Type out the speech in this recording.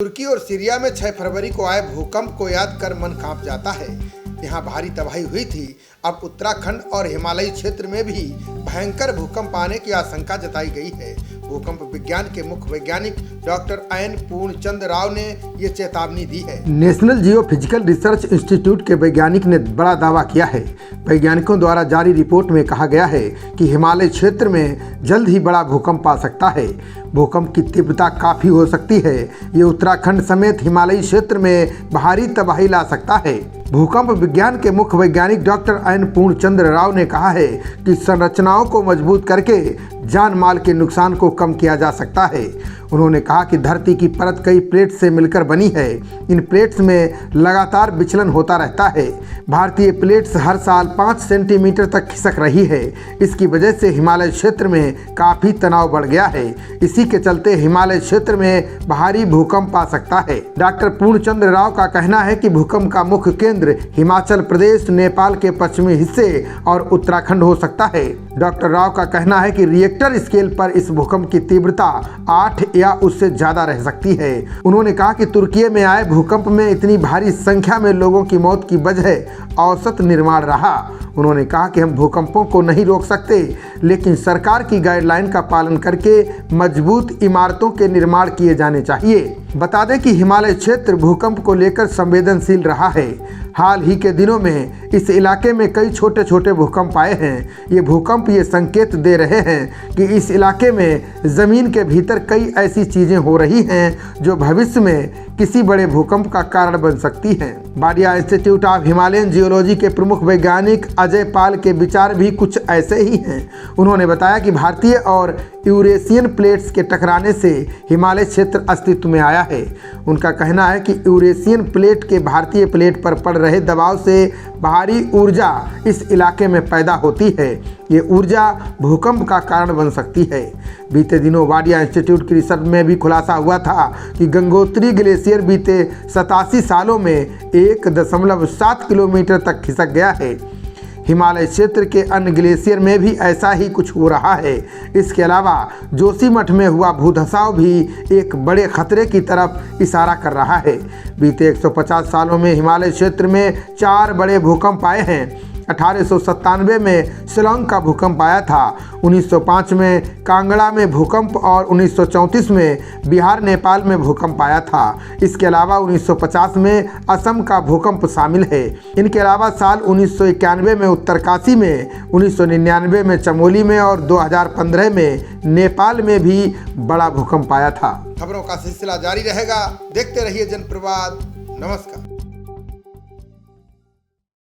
तुर्की और सीरिया में 6 फरवरी को आए भूकंप को याद कर मन कांप जाता है। यहाँ भारी तबाही हुई थी। अब उत्तराखंड और हिमालयी क्षेत्र में भी भयंकर भूकंप आने की आशंका जताई गई है। भूकंप विज्ञान के मुख्य वैज्ञानिक डॉक्टर एन पूर्णचंद्र राव ने ये चेतावनी दी है। नेशनल जियोफिजिकल रिसर्च इंस्टीट्यूट के वैज्ञानिक ने बड़ा दावा किया है। वैज्ञानिकों द्वारा जारी रिपोर्ट में कहा गया है कि हिमालय क्षेत्र में जल्द ही बड़ा भूकंप आ सकता है। भूकंप की तीव्रता काफ़ी हो सकती है। ये उत्तराखंड समेत हिमालयी क्षेत्र में भारी तबाही ला सकता है। भूकंप विज्ञान के मुख्य वैज्ञानिक डॉक्टर एन पूर्णचंद्र राव ने कहा है कि संरचनाओं को मजबूत करके जान माल के नुकसान को कम किया जा सकता है। उन्होंने कहा कि धरती की परत कई प्लेट से मिलकर बनी है। इन प्लेट्स में लगातार विचलन होता रहता है। भारतीय प्लेट्स हर साल 5 सेंटीमीटर तक खिसक रही है। इसकी वजह से हिमालय क्षेत्र में काफ़ी तनाव बढ़ गया है। इसी के चलते हिमालय क्षेत्र में भारी भूकंप आ सकता है। डॉक्टर पूर्णचंद्र राव का कहना है कि भूकंप का मुख्य केंद्र हिमाचल प्रदेश, नेपाल के पश्चिमी हिस्से और उत्तराखंड हो सकता है। डॉक्टर राव का कहना है कि रिएक्टर स्केल पर इस भूकंप की तीव्रता 8 या उससे ज्यादा रह सकती है। उन्होंने कहा कि तुर्की में आए भूकंप में इतनी भारी संख्या में लोगों की मौत की वजह औसत निर्माण रहा। उन्होंने कहा कि हम भूकंपों को नहीं रोक सकते, लेकिन सरकार की गाइडलाइन का पालन करके मजबूत इमारतों के निर्माण किए जाने चाहिए। बता दें कि हिमालय क्षेत्र भूकंप को लेकर संवेदनशील रहा है। हाल ही के दिनों में इस इलाके में कई छोटे छोटे भूकंप आए हैं। ये भूकंप ये संकेत दे रहे हैं कि इस इलाके में ज़मीन के भीतर कई ऐसी चीज़ें हो रही हैं जो भविष्य में किसी बड़े भूकंप का कारण बन सकती हैं। Wadia institute of Himalayan geology के प्रमुख वैज्ञानिक अजय पाल के विचार भी कुछ ऐसे ही हैं। उन्होंने बताया कि भारतीय और यूरेशियन प्लेट्स के टकराने से हिमालय क्षेत्र अस्तित्व में आया है। उनका कहना है कि यूरेशियन प्लेट के भारतीय प्लेट पर पड़ रहे दबाव से भारी ऊर्जा इस इलाके में पैदा होती है। ये ऊर्जा भूकंप का कारण बन सकती है। बीते दिनों वाडिया इंस्टीट्यूट की रिसर्च में भी खुलासा हुआ था कि गंगोत्री ग्लेशियर बीते 87 सालों में 1.7 किलोमीटर तक खिसक गया है। हिमालय क्षेत्र के अन्य ग्लेशियर में भी ऐसा ही कुछ हो रहा है। इसके अलावा जोशीमठ में हुआ भूधसाव भी एक बड़े खतरे की तरफ इशारा कर रहा है। बीते 150 सालों में हिमालय क्षेत्र में 4 बड़े भूकंप आए हैं। 1897 में शिलांग का भूकंप आया था, 1905 में कांगड़ा में भूकंप और 1934 में बिहार नेपाल में भूकंप आया था। इसके अलावा 1950 में असम का भूकंप शामिल है। इनके अलावा साल 1991 में उत्तरकाशी में, 1999 में चमोली में और 2015 में नेपाल में भी बड़ा भूकंप आया था। खबरों का सिलसिला जारी रहेगा। देखते रहिए जनप्रवाद। नमस्कार।